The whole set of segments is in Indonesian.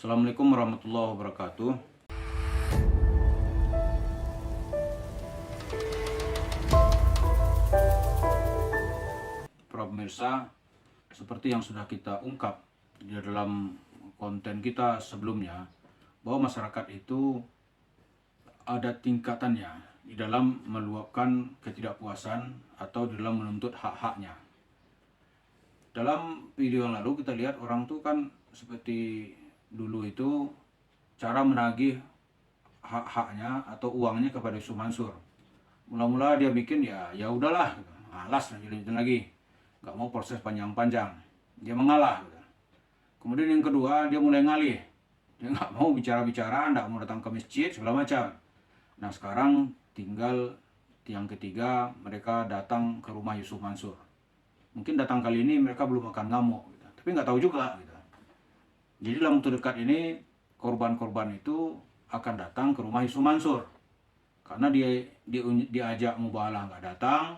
Assalamualaikum warahmatullahi wabarakatuh. Para pemirsa, seperti yang sudah kita ungkap di dalam konten kita sebelumnya, bahwa masyarakat itu ada tingkatannya di dalam meluapkan ketidakpuasan atau di dalam menuntut hak-haknya. Dalam video yang lalu kita lihat orang tuh kan seperti dulu itu cara menagih hak-haknya atau uangnya kepada Yusuf Mansur. Mula-mula dia bikin ya udahlah, malas lanjutin lagi, nggak mau proses panjang-panjang, dia mengalah. Kemudian yang kedua dia mulai ngalih, dia nggak mau bicara-bicara, nggak mau datang ke masjid segala macam. Nah sekarang tinggal yang ketiga, mereka datang ke rumah Yusuf Mansur. Mungkin datang kali ini mereka belum akan ngamuk, gitu. Tapi nggak tahu juga. Gitu. Jadi dalam waktu dekat ini korban-korban itu akan datang ke rumah Yusuf Mansur. Karena dia diajak mubahalah nggak datang,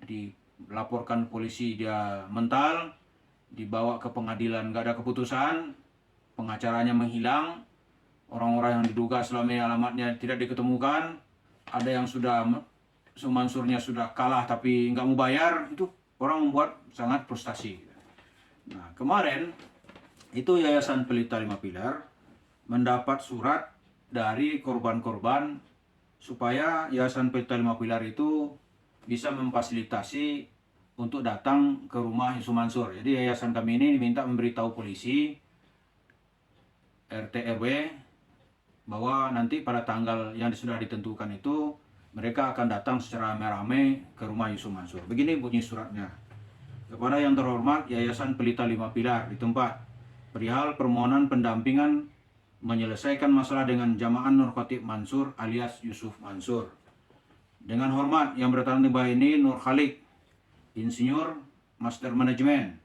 dilaporkan polisi dia mental, dibawa ke pengadilan nggak ada keputusan, pengacaranya menghilang, orang-orang yang diduga selama ini alamatnya tidak diketemukan, ada yang sudah Yusuf Mansurnya sudah kalah tapi nggak mau bayar, itu orang membuat sangat frustasi. Nah kemarin itu Yayasan Pelita Lima Pilar mendapat surat dari korban-korban supaya Yayasan Pelita Lima Pilar itu bisa memfasilitasi untuk datang ke rumah Yusuf Mansur. Jadi yayasan kami ini diminta memberitahu polisi, RT RW bahwa nanti pada tanggal yang sudah ditentukan itu mereka akan datang secara ramai-ramai ke rumah Yusuf Mansur. Begini bunyi suratnya. Kepada yang terhormat Yayasan Pelita Lima Pilar di tempat perihal permohonan pendampingan menyelesaikan masalah dengan jamaah Nur Khatib Mansur alias Yusuf Mansur. Dengan hormat yang bertanda di bawah ini Nur Khalik, Insinyur Master Management,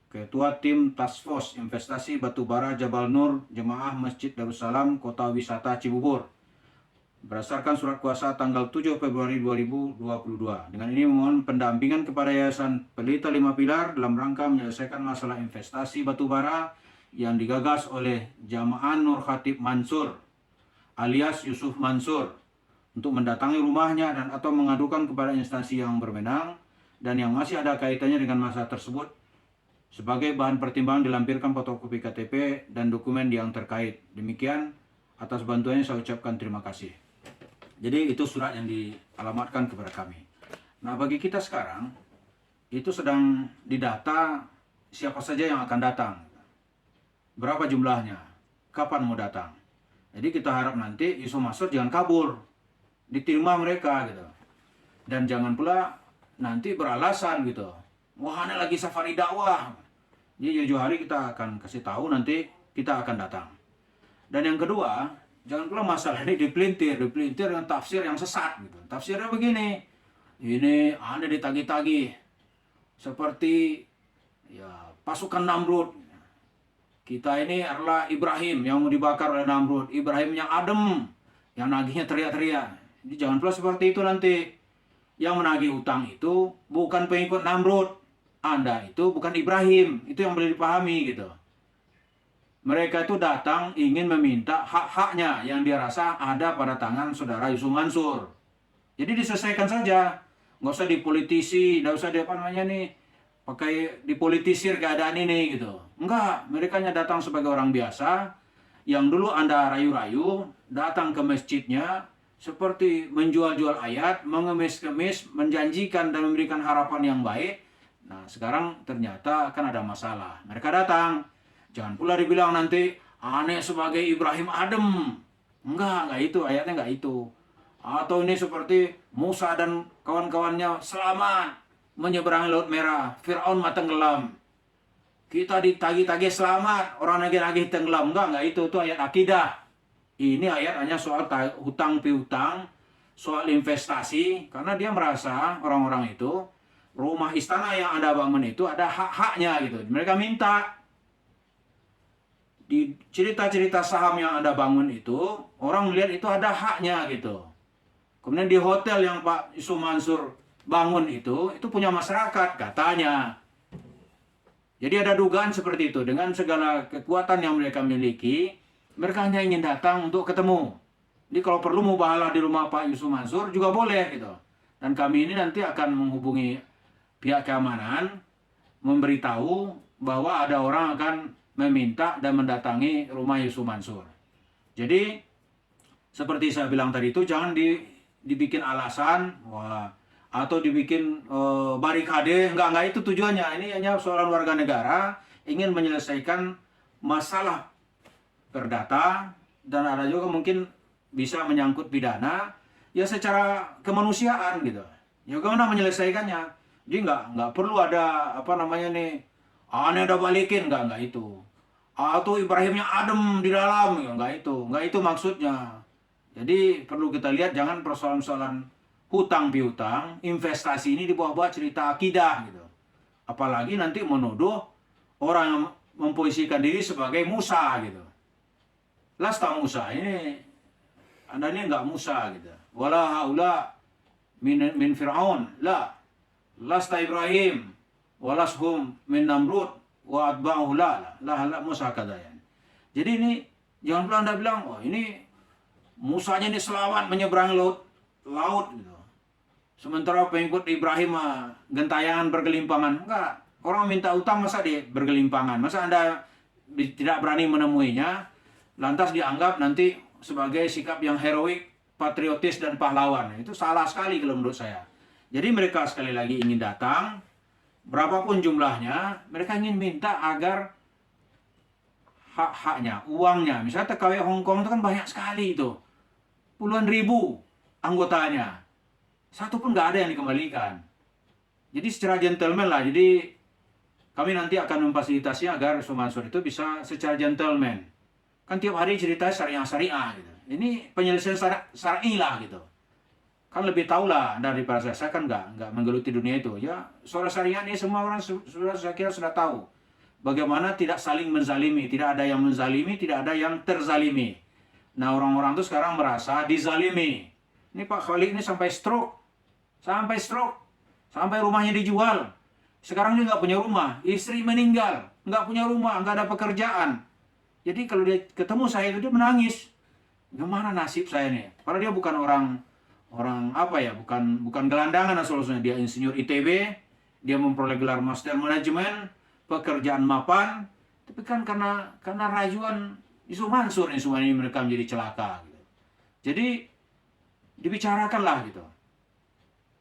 Ketua Tim Task Force Investasi Batubara Jabal Nur Jemaah Masjid Darussalam Kota Wisata Cibubur. Berdasarkan surat kuasa tanggal 7 Februari 2022. Dengan ini memohon pendampingan kepada Yayasan Pelita Lima Pilar dalam rangka menyelesaikan masalah investasi batubara yang digagas oleh jamaah Nur Khatib Mansur alias Yusuf Mansur untuk mendatangi rumahnya dan atau mengadukan kepada instansi yang berwenang dan yang masih ada kaitannya dengan masalah tersebut. Sebagai bahan pertimbangan dilampirkan fotokopi KTP dan dokumen yang terkait. Demikian, atas bantuannya saya ucapkan terima kasih. Jadi itu surat yang dialamatkan kepada kami. Nah bagi kita sekarang, itu sedang didata siapa saja yang akan datang. Berapa jumlahnya, kapan mau datang. Jadi kita harap nanti Yusuf Mansur jangan kabur, diterima mereka gitu. Dan jangan pula nanti beralasan gitu, wah ini lagi safari dakwah. Jadi jauh hari kita akan kasih tahu nanti kita akan datang. Dan yang kedua, jangan pula masalah ini dipelintir dengan tafsir yang sesat gitu. Tafsirnya begini, ini Anda ditagih-tagih seperti ya pasukan Namrud. Kita ini adalah Ibrahim yang mau dibakar oleh Namrud, Ibrahim yang adem, yang nagihnya teriak-teriak. Jadi jangan pula seperti itu nanti. Yang menagih utang itu bukan pengikut Namrud. Anda itu bukan Ibrahim. Itu yang boleh dipahami gitu. Mereka itu datang ingin meminta hak-haknya yang dia rasa ada pada tangan saudara Yusuf Mansur. Jadi diselesaikan saja. Nggak usah dipolitisi, nggak usah pakai dipolitisir keadaan ini gitu. Enggak, mereka hanya datang sebagai orang biasa yang dulu Anda rayu-rayu, datang ke masjidnya seperti menjual-jual ayat, mengemis-kemis, menjanjikan dan memberikan harapan yang baik. Nah, sekarang ternyata kan ada masalah. Mereka datang. Jangan pula dibilang nanti aneh sebagai Ibrahim Adem. Enggak itu, ayatnya enggak itu. Atau ini seperti Musa dan kawan-kawannya selamat menyeberangi Laut Merah, Fir'aun mati tenggelam. Kita ditagih-tagih selamat, orang nagih-nagih tenggelam. Enggak itu ayat akidah. Ini ayat hanya soal hutang piutang, soal investasi. Karena dia merasa orang-orang itu, rumah istana yang Anda bangun itu ada hak-haknya gitu. Mereka minta. Di cerita-cerita saham yang Anda bangun itu, orang melihat itu ada haknya gitu. Kemudian di hotel yang Pak Yusuf Mansur bangun itu punya masyarakat katanya. Jadi ada dugaan seperti itu. Dengan segala kekuatan yang mereka miliki, Mereka hanya ingin datang untuk ketemu. Jadi kalau perlu mubahalah di rumah Pak Yusuf Mansur juga boleh gitu. Dan kami ini nanti akan menghubungi pihak keamanan, memberitahu bahwa ada orang akan meminta dan mendatangi rumah Yusuf Mansur. Jadi seperti saya bilang tadi itu jangan dibikin alasan atau dibikin barikade, enggak itu tujuannya. Ini hanya seorang warga negara ingin menyelesaikan masalah perdata, dan ada juga mungkin bisa menyangkut pidana, ya secara kemanusiaan gitu. Ya gimana menyelesaikannya? Jadi nggak perlu ada apa namanya nih, aneh udah balikin, nggak itu. Atau Ibrahimnya adem di dalam, ya nggak itu maksudnya. Jadi perlu kita lihat, jangan persoalan-persoalan hutang piutang, investasi ini dibawa-bawa cerita akidah gitu. Apalagi nanti menuduh orang yang memposisikan diri sebagai Musa gitu. Lasta Musa, ini Anda ini enggak Musa gitu. Wala haula min Fir'aun, la. Lasta Ibrahim, walashum min Namrud wa atba'uhu la Musa kadayan. Jadi ini jangan pula Anda bilang, oh ini Musanya ini selamat menyeberang laut gitu. Sementara pengikut Ibrahim gentayangan bergelimpangan. Enggak. Orang minta utang masa dia bergelimpangan? Masa Anda tidak berani menemuinya? Lantas dianggap nanti sebagai sikap yang heroik, patriotis, dan pahlawan. Itu salah sekali kalau menurut saya. Jadi mereka sekali lagi ingin datang, berapapun jumlahnya, mereka ingin minta agar hak-haknya, uangnya. Misalnya TKW Hong Kong itu kan banyak sekali itu. Puluhan ribu anggotanya. Satu pun nggak ada yang dikembalikan. Jadi secara gentleman lah. Jadi kami nanti akan memfasilitasi agar Yusuf Mansur itu bisa secara gentleman. Kan tiap hari cerita syariah gitu. Ini penyelesaian syar'i lah gitu. Kan lebih tahu lah daripada saya kan nggak menggeluti dunia itu. Ya soal syariah ini semua orang sudah, saya kira sudah tahu. Bagaimana tidak saling menzalimi, tidak ada yang menzalimi, tidak ada yang terzalimi. Nah orang-orang itu sekarang merasa dizalimi. Ini Pak Khalid ini sampai stroke, sampai rumahnya dijual. Sekarang dia nggak punya rumah, istri meninggal, nggak punya rumah, nggak ada pekerjaan. Jadi kalau dia ketemu saya itu dia menangis. Gimana nasib saya nih? Padahal dia bukan orang apa ya? Bukan gelandangan asal-usulnya. Dia insinyur ITB, dia memperoleh gelar Master Management, pekerjaan mapan. Tapi kan karena rajuan Yusuf Mansur nih semua ini mereka menjadi celaka. Gitu. Jadi dibicarakanlah gitu.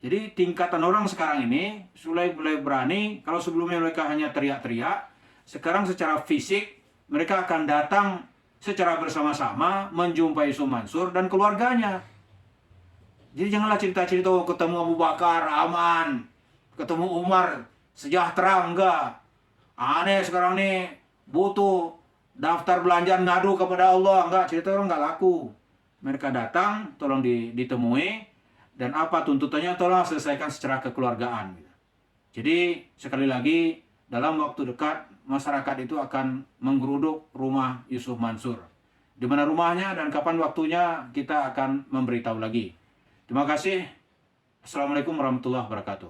Jadi tingkatan orang sekarang ini mulai berani. Kalau sebelumnya mereka hanya teriak-teriak, sekarang secara fisik mereka akan datang secara bersama-sama menjumpai Yusuf Mansur dan keluarganya. Jadi janganlah cerita-cerita ketemu Abu Bakar aman, ketemu Umar sejahtera, enggak. Aneh sekarang nih butuh daftar belanjaan ngadu kepada Allah, enggak, cerita orang enggak laku. Mereka datang, tolong ditemui, dan apa tuntutannya tolong selesaikan secara kekeluargaan. Jadi sekali lagi dalam waktu dekat masyarakat itu akan menggeruduk rumah Yusuf Mansur. Di mana rumahnya dan kapan waktunya kita akan memberitahu lagi. Terima kasih. Assalamualaikum warahmatullahi wabarakatuh.